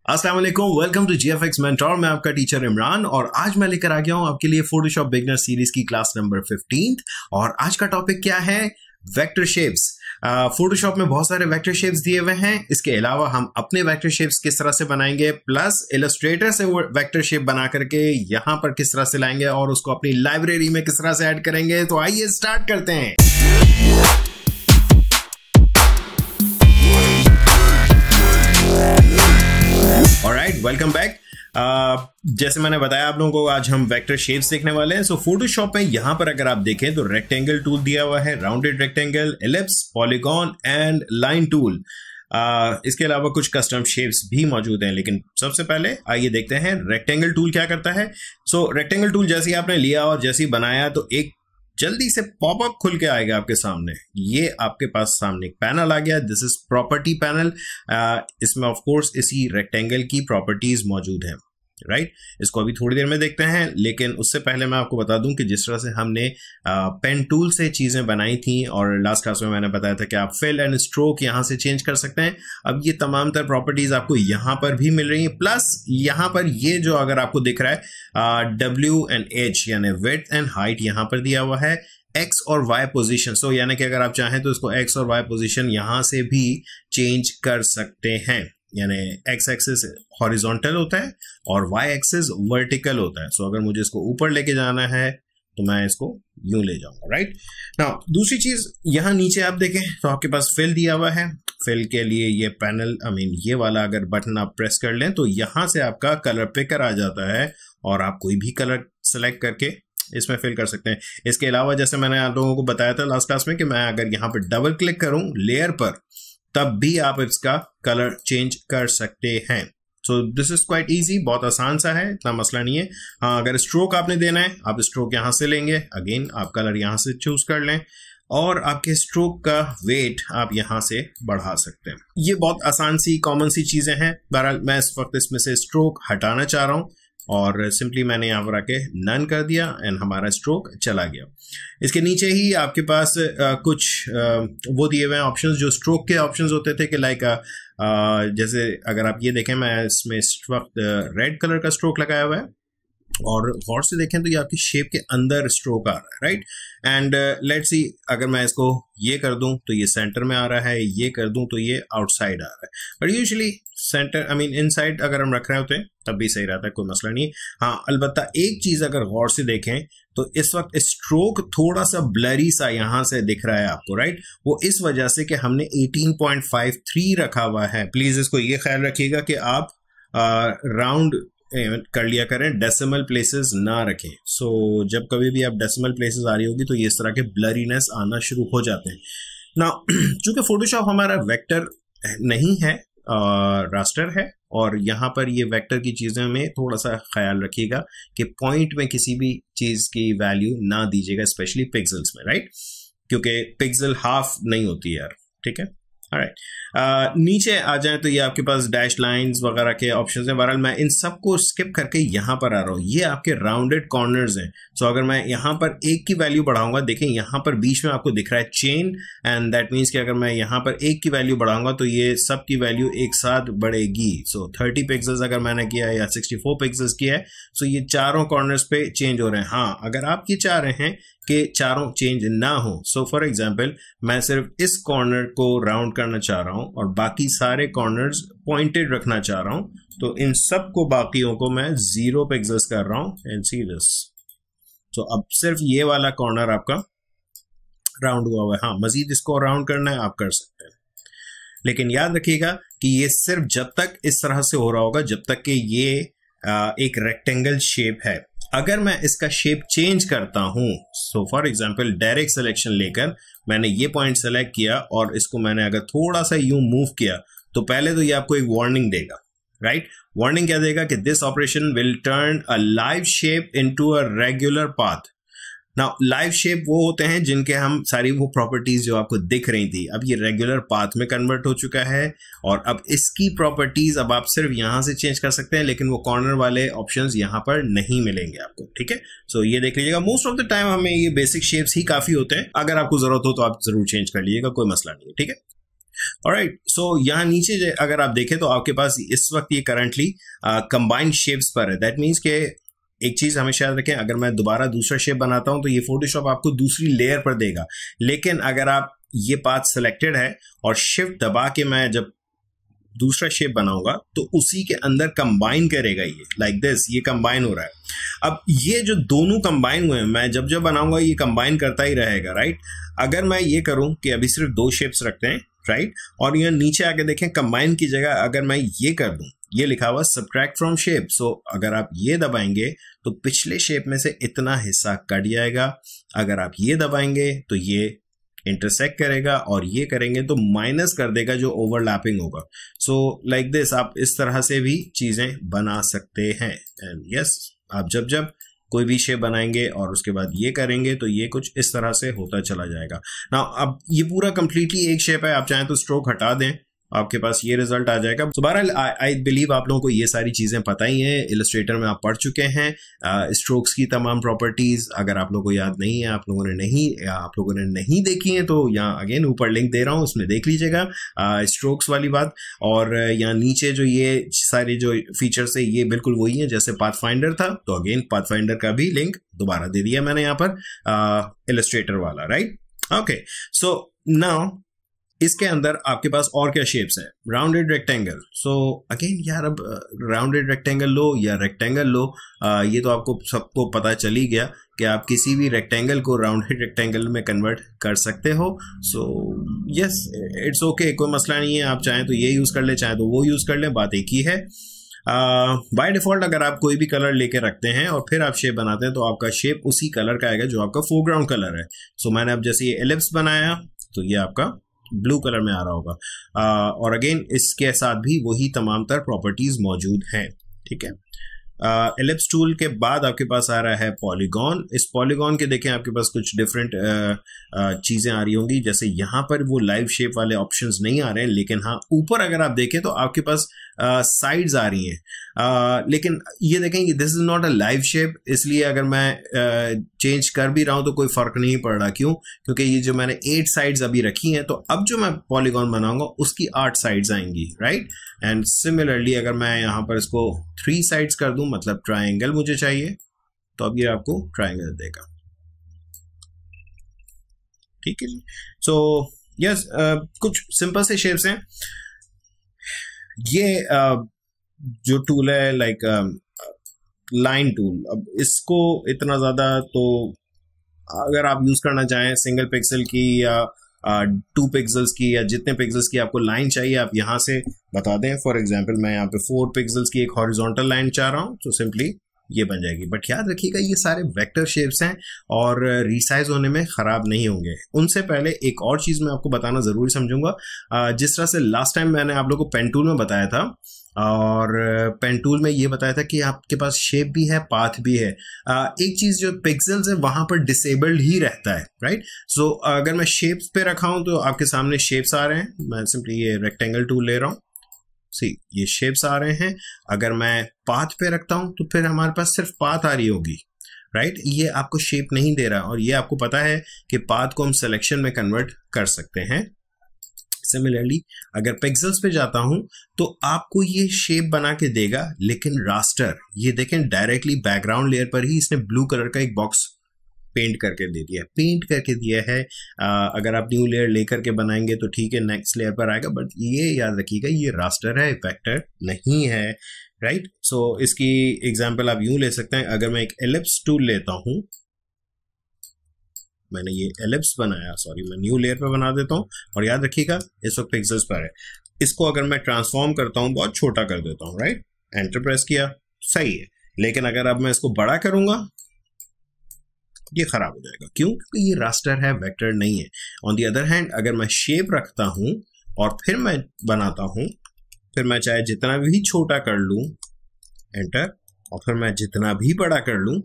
अस्सलाम वालेकुम, welcome to GFX mentor. मैं आपका टीचर इमरान और आज मैं लेकर आ गया हूं आपके लिए फोटोशॉप बिगनर सीरीज की क्लास नंबर 15 और आज का टॉपिक क्या है? Vector shapes. फोटोशॉप में बहुत सारे वेक्टर शेप्स दिए हुए हैं। इसके अलावा हम अपने वेक्टर शेप्स किस तरह से बनाएंगे, प्लस इलस्ट्रेटर से वो वेक्टर शेप बना करके यहां पर किस तरह से लाएंगे और उसको अपनी लाइब्रेरी में किस तरह से ऐड करेंगे। तो आइए स्टार्ट करते हैं। Alright, welcome back. जैसे मैंने बताया आप लोगों को, आज हम वेक्टर शेप्स देखने वाले हैं। सो फोटोशॉप में यहां पर अगर आप देखें तो रेक्टेंगल टूल दिया हुआ है, rounded rectangle, ellipse, polygon and line tool. इसके अलावा कुछ कस्टम शेप्स भी मौजूद हैं, लेकिन सबसे पहले आइए देखते हैं रेक्टेंगल टूल क्या करता है। सो रेक्टेंगल टूल जैसे ही आपने लिया और जैसे ही बनाया तो एक जल्दी से पॉपअप खुल के आएगा आपके सामने। ये आपके पास सामने एक पैनल आ गया, दिस इज प्रॉपर्टी पैनल। इसमें ऑफ कोर्स इसी रेक्टेंगल की प्रॉपर्टीज मौजूद हैं, राइट। इसको अभी थोड़ी देर में देखते हैं, लेकिन उससे पहले मैं आपको बता दूं कि जिस तरह से हमने पेन टूल से चीजें बनाई थी और लास्ट क्लास में मैंने बताया था कि आप फिल एंड स्ट्रोक यहां से चेंज कर सकते हैं। अब ये तमाम तर प्रॉपर्टीज आपको यहां पर भी मिल रही हैं, प्लस यहां पर ये जो अगर आपको दिख रहा है W एंड H यानी विड्थ एंड हाइट यहां पर दिया हुआ है, X और Y पोजीशन। सो यानी कि अगर आप चाहें तो इसको X और Y पोजीशन यहां से भी चेंज कर सकते हैं। यानी एक्स एक्सिस हॉरिजॉन्टल होता है और वाई एक्सिस वर्टिकल होता है। सो अगर मुझे इसको ऊपर लेके जाना है तो मैं इसको यूं ले जाऊंगा, राइट। नाउ दूसरी चीज, यहां नीचे आप देखें तो आपके पास फिल दिया हुआ है। फिल के लिए ये पैनल ये वाला अगर बटन आप प्रेस कर लें तो यहां से आपका कलर पिकर आ जाता है और आप कोई भी कलर सेलेक्ट करके इसमें फिल कर सकते हैं। इसके अलावा जैसे मैंने आप लोगों को बताया था लास्ट क्लास में कि मैं अगर यहाँ पर डबल क्लिक करूं लेयर पर, तब भी आप इसका कलर चेंज कर सकते हैं। So this is quite easy, बहुत आसान सा है, इतना मसला नहीं है। हाँ, अगर स्ट्रोक आपने देना है, आप स्ट्रोक यहां से लेंगे, अगेन आप कलर यहां से चूज कर लें और आपके स्ट्रोक का वेट आप यहां से बढ़ा सकते हैं। ये बहुत आसान सी कॉमन सी चीजें हैं। बहरहाल मैं इस वक्त इसमें से स्ट्रोक हटाना चाह रहा हूं और सिंपली मैंने यहाँ पर आके नन कर दिया एंड हमारा स्ट्रोक चला गया। इसके नीचे ही आपके पास कुछ वो दिए हुए हैं ऑप्शंस, जो स्ट्रोक के ऑप्शंस होते थे कि लाइक जैसे अगर आप ये देखें, मैं इसमें इस वक्त रेड कलर का स्ट्रोक लगाया हुआ है और गौर से देखें तो ये आपकी शेप के अंदर स्ट्रोक आ रहा है, राइट। एंड लेट्स सी, अगर मैं इसको ये कर दूं तो ये सेंटर में आ रहा है, ये कर दूं तो ये आउटसाइड आ रहा है। बट यूजुअली सेंटर इनसाइड अगर हम रख रहे होते हैं तब भी सही रहता है, कोई मसला नहीं। हाँ, अलबत्ता एक चीज अगर गौर से देखें तो इस वक्त स्ट्रोक थोड़ा सा ब्लरी सा यहां से दिख रहा है आपको, राइट। वो इस वजह से कि हमने 18.53 रखा हुआ है। प्लीज इसको ये ख्याल रखिएगा कि आप राउंड कर लिया करें, डेसिमल प्लेसेस ना रखें। सो जब कभी भी आप डेसिमल प्लेसेस आ रही होगी तो ये इस तरह के ब्लरीनेस आना शुरू हो जाते हैं ना। चूंकि फोटोशॉप हमारा वेक्टर नहीं है, रास्टर है, और यहाँ पर ये वेक्टर की चीज़ों में थोड़ा सा ख्याल रखिएगा कि पॉइंट में किसी भी चीज़ की वैल्यू ना दीजिएगा, स्पेशली पिक्सल्स में, राइट, क्योंकि पिक्सल हाफ नहीं होती यार, ठीक है। ऑलराइट, नीचे आ जाए तो ये आपके पास डैश लाइंस वगैरह के ऑप्शंस हैं। बहरहाल मैं इन सबको स्किप करके यहाँ पर आ रहा हूँ। ये आपके राउंडेड कॉर्नर्स हैं। सो अगर मैं यहाँ पर एक की वैल्यू बढ़ाऊंगा, देखें यहाँ पर बीच में आपको दिख रहा है चेन, एंड दैट मीन्स कि अगर मैं यहाँ पर एक की वैल्यू बढ़ाऊंगा तो ये सब की वैल्यू एक साथ बढ़ेगी। सो 30 पिक्सल्स अगर मैंने किया है या 64 पिक्सल्स किया है, सो ये चारों कॉर्नर्स पे चेंज हो रहे हैं। हाँ, अगर आप ये चाह रहे हैं कि चारों चेंज ना हो, सो फॉर एग्जांपल मैं सिर्फ इस कॉर्नर को राउंड करना चाह रहा हूं और बाकी सारे कॉर्नर्स पॉइंटेड रखना चाह रहा हूं, तो इन सब को बाकियों को मैं 0 पिक्सल्स कर रहा हूं एंड सी दिस। तो अब सिर्फ ये वाला कॉर्नर आपका राउंड हुआ हुआ है। हाँ, मजीद इसको राउंड करना है आप कर सकते हैं, लेकिन याद रखिएगा कि ये सिर्फ जब तक इस तरह से हो रहा होगा जब तक कि ये एक रेक्टेंगल शेप है। अगर मैं इसका शेप चेंज करता हूं, so for example direct selection लेकर मैंने ये पॉइंट सेलेक्ट किया और इसको मैंने अगर थोड़ा सा यूं मूव किया, तो पहले तो ये आपको एक वार्निंग देगा, राइट। वार्निंग क्या देगा कि this operation will turn a live shape into a regular path. Now live shape वो होते हैं जिनके हम सारी वो प्रॉपर्टीज जो आपको दिख रही थी, अब ये रेगुलर पाथ में कन्वर्ट हो चुका है और अब इसकी प्रॉपर्टीज अब आप सिर्फ यहां से चेंज कर सकते हैं, लेकिन वो कॉर्नर वाले ऑप्शंस यहां पर नहीं मिलेंगे आपको, ठीक है। सो ये देख लीजिएगा, मोस्ट ऑफ द टाइम हमें ये बेसिक शेप्स ही काफी होते हैं। अगर आपको जरूरत हो तो आप जरूर चेंज कर लीजिएगा, कोई मसला नहीं है, ठीक है। ऑलराइट, सो यहाँ नीचे अगर आप देखें तो आपके पास इस वक्त ये करंटली कंबाइंड शेप्स पर है। दैट मीन्स के एक चीज हमेशा याद रखें, अगर मैं दोबारा दूसरा शेप बनाता हूं तो ये फोटोशॉप आपको दूसरी लेयर पर देगा, लेकिन अगर आप ये पाथ सिलेक्टेड है और शिफ्ट दबा के मैं जब दूसरा शेप बनाऊंगा तो उसी के अंदर कंबाइन करेगा, ये लाइक दिस, ये कंबाइन हो रहा है। अब ये जो दोनों कंबाइन हुए हैं, मैं जब जब बनाऊंगा ये कंबाइन करता ही रहेगा, राइट। अगर मैं ये करूं कि अभी सिर्फ 2 शेप्स रखते हैं, राइट, और यहाँ नीचे आके देखें कंबाइन की जगह अगर मैं ये कर दूं, ये लिखा हुआ सब्ट्रैक्ट फ्रॉम शेप, सो अगर आप ये दबाएंगे तो पिछले शेप में से इतना हिस्सा कट जाएगा। अगर आप ये दबाएंगे तो ये इंटरसेक्ट करेगा और ये करेंगे तो माइनस कर देगा जो ओवरलैपिंग होगा। सो लाइक दिस आप इस तरह से भी चीजें बना सकते हैं। एंड यस, आप जब जब कोई भी शेप बनाएंगे और उसके बाद ये करेंगे तो ये कुछ इस तरह से होता चला जाएगा ना। अब ये पूरा कंप्लीटली एक शेप है, आप चाहें तो स्ट्रोक हटा दें, आपके पास ये रिजल्ट आ जाएगा। तो बहरहाल आई बिलीव आप लोगों को ये सारी चीजें पता ही हैं, इलस्ट्रेटर में आप पढ़ चुके हैं स्ट्रोक्स की तमाम प्रॉपर्टीज। अगर आप लोगों को याद नहीं है, आप लोगों ने नहीं देखी है, तो यहाँ अगेन ऊपर लिंक दे रहा हूँ, उसमें देख लीजिएगा स्ट्रोक्स वाली बात। और यहाँ नीचे जो ये सारे जो फीचर्स है ये बिल्कुल वही है जैसे पाथफाइंडर था, तो अगेन पाथफाइंडर का भी लिंक दोबारा दे दिया मैंने यहाँ पर इलस्ट्रेटर वाला, राइट। ओके, सो नाउ इसके अंदर आपके पास और क्या शेप्स है, राउंडेड रेक्टेंगल। सो अगेन यार, अब राउंडेड रेक्टेंगल लो या रेक्टेंगल लो, ये तो आपको सबको पता चल ही गया कि आप किसी भी रेक्टेंगल को राउंडेड रेक्टेंगल में कन्वर्ट कर सकते हो। सो यस, इट्स ओके, कोई मसला नहीं है। आप चाहें तो ये यूज कर ले, चाहे तो वो यूज कर ले, बात एक ही है। बाय डिफॉल्ट अगर आप कोई भी कलर लेके रखते हैं और फिर आप शेप बनाते हैं तो आपका शेप उसी कलर का आएगा जो आपका फोरग्राउंड कलर है। सो मैंने अब जैसे ये एलिप्स बनाया तो ये आपका ब्लू कलर में आ रहा होगा, और अगेन इसके साथ भी वही तमाम तर प्रॉपर्टीज मौजूद हैं, ठीक है। एलिप्स टूल के बाद आपके पास आ रहा है पॉलीगॉन। इस पॉलीगॉन के देखें आपके पास कुछ डिफरेंट चीजें आ रही होंगी, जैसे यहाँ पर वो लाइव शेप वाले ऑप्शंस नहीं आ रहे हैं, लेकिन हाँ ऊपर अगर आप देखें तो आपके पास साइड्स आ रही हैं, लेकिन ये देखें कि this is not a live shape, इसलिए अगर मैं चेंज कर भी रहा हूं तो कोई फर्क नहीं पड़ रहा। क्यों? क्योंकि ये जो मैंने 8 साइड्स अभी रखी हैं, तो अब जो मैं पॉलीगॉन बनाऊंगा उसकी 8 साइड्स आएंगी, राइट। एंड सिमिलरली अगर मैं यहां पर इसको 3 साइड्स कर दूं, मतलब ट्राइंगल मुझे चाहिए, तो अब ये आपको ट्राइंगल देगा, ठीक है जी। सो यस, कुछ सिंपल से शेप्स हैं। ये जो टूल है लाइक लाइन टूल, अब इसको इतना ज्यादा तो अगर आप यूज करना चाहें सिंगल पिक्सल की या 2 पिक्सल्स की या जितने पिक्सल्स की आपको लाइन चाहिए आप यहां से बता दें। फॉर एग्जांपल मैं यहाँ पे 4 पिक्सल्स की एक हॉरिजॉन्टल लाइन चाह रहा हूं, तो सिंपली ये बन जाएगी। बट याद रखिएगा ये सारे वेक्टर शेप्स हैं और रीसाइज होने में खराब नहीं होंगे। उनसे पहले एक और चीज मैं आपको बताना जरूरी समझूंगा। जिस तरह से लास्ट टाइम मैंने आप लोगों को पेन टूल में बताया था, और पेन टूल में ये बताया था कि आपके पास शेप भी है, पाथ भी है। एक चीज जो पिक्सल्स है वहां पर डिसेबल्ड ही रहता है, राइट। सो अगर मैं शेप्स पे रखा हूं तो आपके सामने शेप्स आ रहे हैं। मैं सिंपली ये रेक्टेंगल टूल ले रहा हूं, सी ये शेप्स आ रहे हैं। अगर मैं पाथ पे रखता हूं तो फिर हमारे पास सिर्फ पाथ आ रही होगी, राइट। ये आपको शेप नहीं दे रहा, और ये आपको पता है कि पाथ को हम सिलेक्शन में कन्वर्ट कर सकते हैं। सिमिलरली अगर पिक्सल्स पे जाता हूं तो आपको ये शेप बना के देगा, लेकिन रास्टर, ये देखें डायरेक्टली बैकग्राउंड लेयर पर ही इसने ब्लू कलर का एक बॉक्स पेंट करके दे दिया, पेंट करके दिया है। अगर आप न्यू लेयर लेकर के बनाएंगे तो ठीक है, नेक्स्ट लेयर पर आएगा, बट ये याद रखिएगा ये रास्टर है, वेक्टर नहीं है, राइट। सो इसकी एग्जांपल आप यूं ले सकते हैं। अगर मैं एक एलिप्स टूल लेता हूं, मैंने ये एलिप्स बनाया, सॉरी मैं न्यू लेयर पे बना देता हूं, और याद रखिएगा इस वक्त पिक्सल्स पर है। इसको अगर मैं ट्रांसफॉर्म करता हूं, बहुत छोटा कर देता हूं, राइट, एंटर प्रेस किया, सही है। लेकिन अगर अब मैं इसको बड़ा करूंगा ये खराब हो जाएगा। क्यों? क्योंकि ये रास्टर है, वेक्टर नहीं है। ऑन दी अदर हैंड अगर मैं शेप रखता हूं और फिर मैं बनाता हूं, फिर मैं चाहे जितना भी छोटा कर लूं, एंटर, और फिर मैं जितना भी बड़ा कर लूं,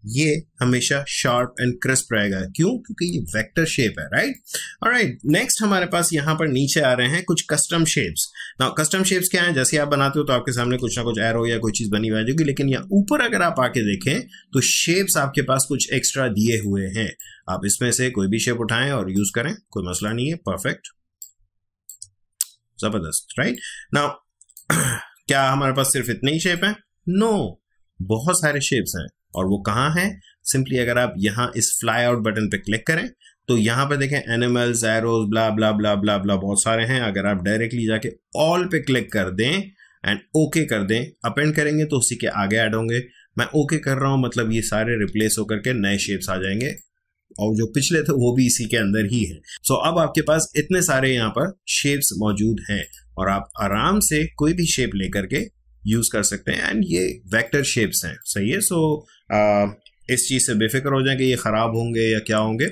ये हमेशा शार्प एंड क्रिस्प रहेगा। क्यों? क्योंकि ये वेक्टर शेप है, राइट। ऑलराइट, नेक्स्ट हमारे पास यहां पर नीचे आ रहे हैं कुछ custom shapes. Now custom shapes क्या हैं? जैसे आप बनाते हो तो आपके सामने कुछ ना कुछ एरो या कोई चीज बनी हुई आ जाएगी, लेकिन यहाँ ऊपर अगर आप आके देखें तो शेप्स आपके पास कुछ एक्स्ट्रा दिए हुए हैं। आप इसमें से कोई भी शेप उठाएं और यूज करें, कोई मसला नहीं है, परफेक्ट। जबरदस्त, राइट। नाउ क्या हमारे पास सिर्फ इतने ही शेप हैं? नो, बहुत सारे शेप्स हैं। और वो कहाँ हैं? सिंपली अगर आप यहाँ इस फ्लाई आउट बटन पे क्लिक करें तो यहाँ पे देखें एनिमल्स, एरोज, ब्ला ब्ला ब्ला ब्ला ब्ला, बहुत सारे हैं। अगर आप डायरेक्टली जाके ऑल पे क्लिक कर दें एंड ओके कर दें, अपेंड करेंगे तो उसी के आगे ऐड होंगे। मैं ओके कर रहा हूं, मतलब ये सारे रिप्लेस होकर के नए शेप्स आ जाएंगे और जो पिछले थे वो भी इसी के अंदर ही है। सो अब आपके पास इतने सारे यहाँ पर शेप्स मौजूद हैं और आप आराम से कोई भी शेप लेकर के यूज कर सकते हैं एंड ये वेक्टर शेप्स हैं, सही है। सो इस चीज से बेफिक्र हो जाए कि ये खराब होंगे या क्या होंगे,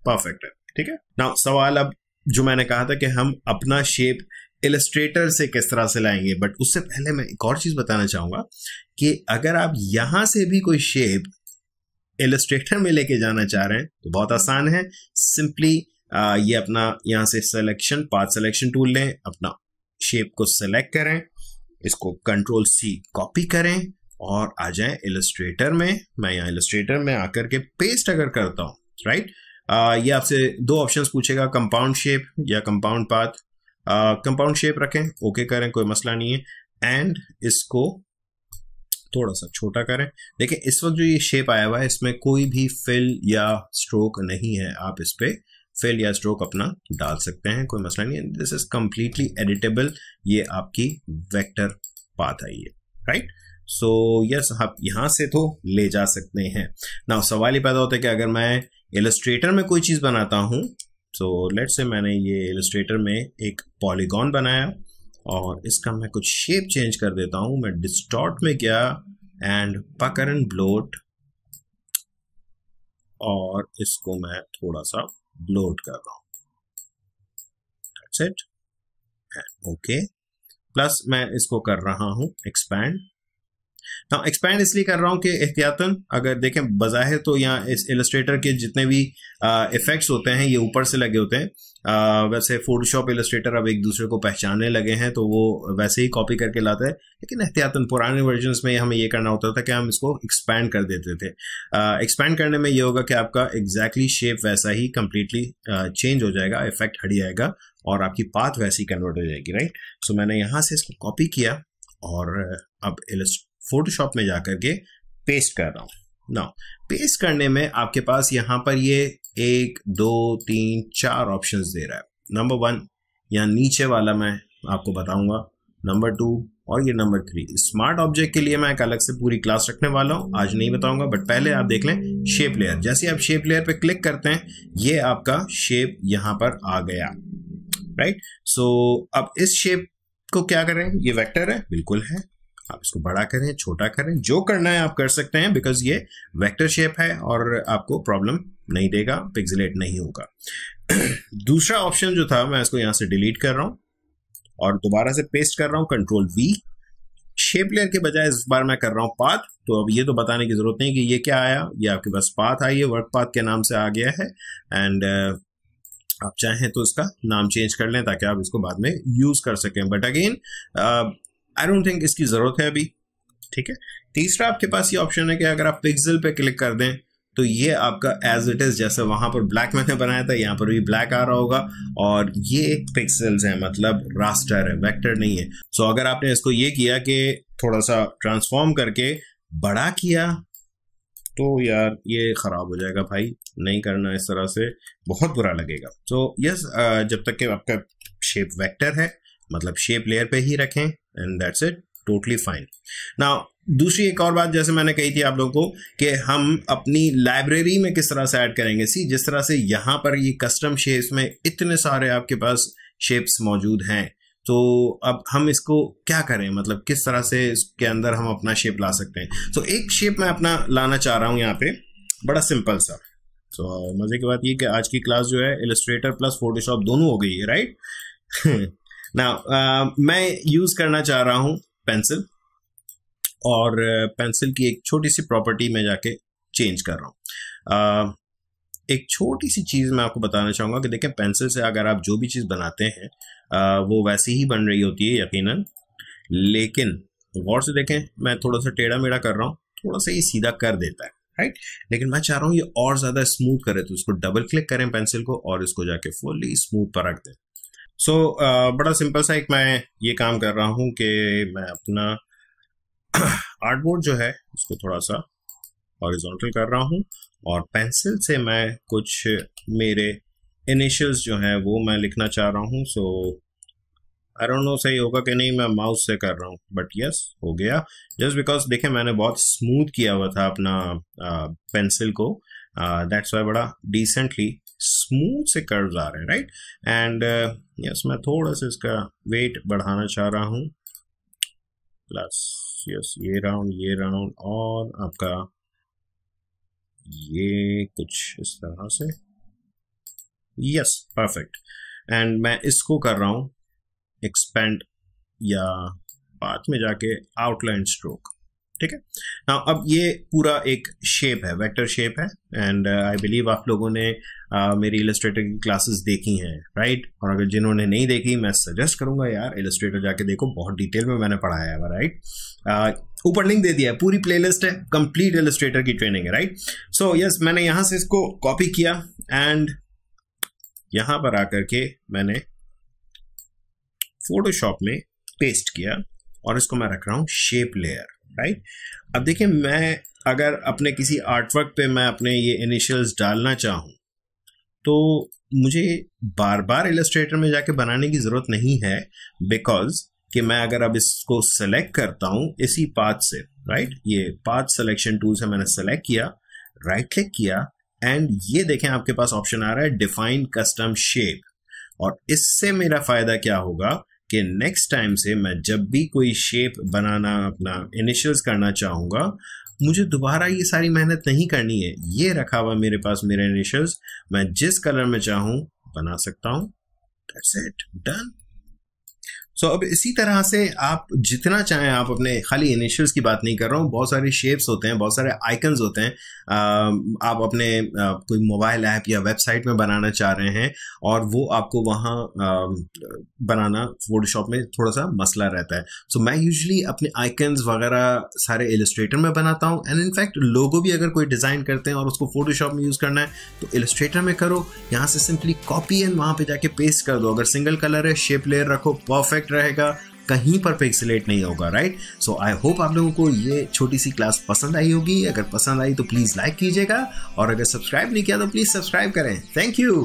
परफेक्ट है, ठीक है। नाउ सवाल अब जो मैंने कहा था कि हम अपना शेप इलस्ट्रेटर से किस तरह से लाएंगे, बट उससे पहले मैं एक और चीज बताना चाहूंगा कि अगर आप यहां से भी कोई शेप इलस्ट्रेटर में लेके जाना चाह रहे हैं तो बहुत आसान है। सिंपली ये अपना यहां से सिलेक्शन, पाथ सिलेक्शन टूल लें, अपना शेप को सिलेक्ट करें, इसको कंट्रोल C कॉपी करें और आ जाएं इलस्ट्रेटर में। मैं यहाँ इलस्ट्रेटर में आकर के पेस्ट अगर करता हूँ, राइट, ये आपसे दो ऑप्शंस पूछेगा, कंपाउंड शेप या कंपाउंड पाथ। कंपाउंड शेप रखें, ओके करें, कोई मसला नहीं है एंड इसको थोड़ा सा छोटा करें। देखिए इस वक्त जो ये शेप आया हुआ है इसमें कोई भी फिल या स्ट्रोक नहीं है, आप इस पे फिल या स्ट्रोक अपना डाल सकते हैं, कोई मसला नहीं है। दिस इज कंप्लीटली एडिटेबल, ये आपकी वेक्टर पाथ आई है, राइट। सो यस, आप यहां से तो ले जा सकते हैं। नाउ सवाल ही पैदा होता है कि अगर मैं इलस्ट्रेटर में कोई चीज बनाता हूं, सो लेट्स से मैंने ये इलस्ट्रेटर में एक पॉलीगॉन बनाया और इसका मैं कुछ शेप चेंज कर देता हूं। मैं डिस्टॉर्ट में गया एंड पकर एंड ब्लोट और इसको मैं थोड़ा सा ब्लोट कर रहा हूं, that's it and okay. Plus मैं इसको कर रहा हूं एक्सपैंड। ना एक्सपैंड इसलिए कर रहा हूं कि एहतियातन अगर देखें बज़ाहिर तो यहाँ इस इलस्ट्रेटर के जितने भी इफेक्ट्स होते हैं ये ऊपर से लगे होते हैं। वैसे फोटोशॉप इलस्ट्रेटर अब एक दूसरे को पहचानने लगे हैं तो वो वैसे ही कॉपी करके लाता है, लेकिन एहतियातन पुराने वर्जन्स में हमें ये करना होता था कि हम इसको एक्सपैंड कर देते थे। एक्सपैंड करने में ये होगा कि आपका एग्जैक्टली शेप वैसा ही कंप्लीटली चेंज हो जाएगा, इफेक्ट हट जाएगा और आपकी पाथ वैसी कन्वर्ट हो जाएगी, राइट। सो मैंने यहाँ से इसको कॉपी किया और अब फोटोशॉप में जाकर के पेस्ट कर रहा हूं। नाउ पेस्ट करने में आपके पास यहां पर ये 1 2 3 4 ऑप्शंस दे रहा है। नंबर 1 यहाँ नीचे वाला मैं आपको बताऊंगा, नंबर 2 और ये नंबर 3। स्मार्ट ऑब्जेक्ट के लिए मैं एक अलग से पूरी क्लास रखने वाला हूं, आज नहीं बताऊंगा, बट पहले आप देख लें शेप लेयर। जैसे आप शेप लेयर पे क्लिक करते हैं ये आपका शेप यहां पर आ गया, राइट। सो अब इस शेप को क्या करें, ये वेक्टर है, बिल्कुल है, आप इसको बड़ा करें, छोटा करें, जो करना है आप कर सकते हैं बिकॉज ये वेक्टर शेप है और आपको प्रॉब्लम नहीं देगा, पिक्सेलेट नहीं होगा। दूसरा ऑप्शन जो था मैं इसको यहां से डिलीट कर रहा हूं और दोबारा से पेस्ट कर रहा हूं, कंट्रोल V। शेप लेयर के बजाय इस बार मैं कर रहा हूं पाथ। तो अब ये तो बताने की जरूरत नहीं कि ये क्या आया, ये आपके पास पाथ आई है, वर्क पाथ के नाम से आ गया है एंड आप चाहें तो इसका नाम चेंज कर लें ताकि आप इसको बाद में यूज कर सकें, but again I don't think इसकी जरूरत है अभी, ठीक है। तीसरा आपके पास ये ऑप्शन है कि अगर आप पिक्सल पे क्लिक कर दें तो ये आपका एज इट इज, जैसे वहां पर ब्लैक मैंने बनाया था यहाँ पर भी ब्लैक आ रहा होगा और ये पिक्सल्स है, मतलब रास्टर है, वेक्टर नहीं है। सो अगर आपने इसको ये किया कि थोड़ा सा ट्रांसफॉर्म करके बड़ा किया तो यार ये खराब हो जाएगा भाई, नहीं करना इस तरह से, बहुत बुरा लगेगा। सो यस, जब तक कि आपका शेप वेक्टर है मतलब शेप लेयर पे ही रखें and that's it, totally fine. Now दूसरी एक और बात जैसे मैंने कही थी आप लोगों को कि हम अपनी लाइब्रेरी में किस तरह से ऐड करेंगे। सी जिस तरह से यहाँ पर ये कस्टम शेप्स में इतने सारे आपके पास शेप्स मौजूद हैं, तो अब हम इसको क्या करें, मतलब किस तरह से इसके अंदर हम अपना शेप ला सकते हैं। तो एक शेप मैं अपना लाना चाह रहा हूं यहाँ पे, बड़ा सिंपल सा। तो मजे की बात ये कि आज की क्लास जो है इलस्ट्रेटर प्लस फोटोशॉप दोनों हो गई है, राइट। ना मैं यूज करना चाह रहा हूं पेंसिल और पेंसिल की एक छोटी सी प्रॉपर्टी में जाके चेंज कर रहा हूं। एक छोटी सी चीज मैं आपको बताना चाहूंगा कि देखें पेंसिल से अगर आप जो भी चीज बनाते हैं वो वैसी ही बन रही होती है यकीनन, लेकिन गौर से देखें मैं थोड़ा सा टेढ़ा मेढ़ा कर रहा हूँ, थोड़ा सा ये सीधा कर देता है, राइट। लेकिन मैं चाह रहा हूँ ये और ज्यादा स्मूथ करे, तो इसको डबल क्लिक करें पेंसिल को और इसको जाके फुल्ली स्मूथ पर रख दें। सो बड़ा सिंपल सा एक मैं ये काम कर रहा हूँ कि मैं अपना आर्टबोर्ड जो है उसको थोड़ा सा हॉरिजॉन्टल कर रहा हूँ और पेंसिल से मैं कुछ मेरे इनिशियल्स जो हैं वो मैं लिखना चाह रहा हूँ। सो आई डोंट नो सही होगा कि नहीं, मैं माउस से कर रहा हूँ, बट यस हो गया। जस्ट बिकॉज देखें मैंने बहुत स्मूथ किया हुआ था अपना पेंसिल को, दैट्स वाई बड़ा डिसेंटली स्मूथ से कर्व्स आ रहे हैं, राइट। एंड यस मैं थोड़ा सा इसका वेट बढ़ाना चाह रहा हूँ, प्लस यस ये राउंड और आपका ये कुछ इस तरह से, यस परफेक्ट। एंड मैं इसको कर रहा हूँ एक्सपेंड या पाथ में जाके आउटलाइन स्ट्रोक, ठीक है। नाउ अब ये पूरा एक शेप है, वेक्टर शेप है। एंड आई बिलीव आप लोगों ने मेरी इलस्ट्रेटर की क्लासेस देखी हैं, राइट। और अगर जिन्होंने नहीं देखी मैं सजेस्ट करूंगा यार इलस्ट्रेटर जाके देखो, बहुत डिटेल में मैंने पढ़ाया है, राइट। ऊपर लिंक दे दिया है, पूरी प्लेलिस्ट है, कंप्लीट इलस्ट्रेटर की ट्रेनिंग है, राइट। सो यस मैंने यहां से इसको कॉपी किया एंड यहां पर आकर के मैंने फोटोशॉप में पेस्ट किया और इसको मैं रख रहा हूं शेप लेयर, राइट। अब देखिए मैं अगर अपने किसी आर्टवर्क पे मैं अपने ये इनिशियल्स डालना चाहूं तो मुझे बार बार इलस्ट्रेटर में जाके बनाने की जरूरत नहीं है, बिकॉज कि मैं अगर अब इसको सेलेक्ट करता हूं इसी पाथ से, राइट, ये पाथ सिलेक्शन टूल से मैंने सेलेक्ट किया, राइट क्लिक किया एंड ये देखें आपके पास ऑप्शन आ रहा है डिफाइन कस्टम शेप। और इससे मेरा फायदा क्या होगा कि नेक्स्ट टाइम से मैं जब भी कोई शेप बनाना अपना इनिशियल्स करना चाहूंगा मुझे दोबारा ये सारी मेहनत नहीं करनी है, ये रखा हुआ मेरे पास मेरे इनिशियल्स, मैं जिस कलर में चाहूं बना सकता हूं, दैट्स इट, डन। सो अब इसी तरह से आप जितना चाहें आप अपने, खाली इनिशियल्स की बात नहीं कर रहा हूँ, बहुत सारे शेप्स होते हैं, बहुत सारे आइकन्स होते हैं, आप अपने कोई मोबाइल ऐप या वेबसाइट में बनाना चाह रहे हैं और वो आपको वहाँ बनाना फोटोशॉप में थोड़ा सा मसला रहता है। सो मैं यूजुअली अपने आइकन्स वगैरह सारे इलस्ट्रेटर में बनाता हूँ। एंड इनफैक्ट लोगो भी अगर कोई डिज़ाइन करते हैं और उसको फोटोशॉप में यूज़ करना है तो इलस्ट्रेटर में करो, यहाँ से सिंपली कॉपी एंड वहाँ पे जाके पेस्ट कर दो। अगर सिंगल कलर है शेप लेयर रखो, परफेक्ट रहेगा, कहीं पर पिक्सेलेट नहीं होगा, राइट। सो आई होप आप लोगों को ये छोटी सी क्लास पसंद आई होगी। अगर पसंद आई तो प्लीज लाइक कीजिएगा और अगर सब्सक्राइब नहीं किया तो प्लीज सब्सक्राइब करें। Thank you.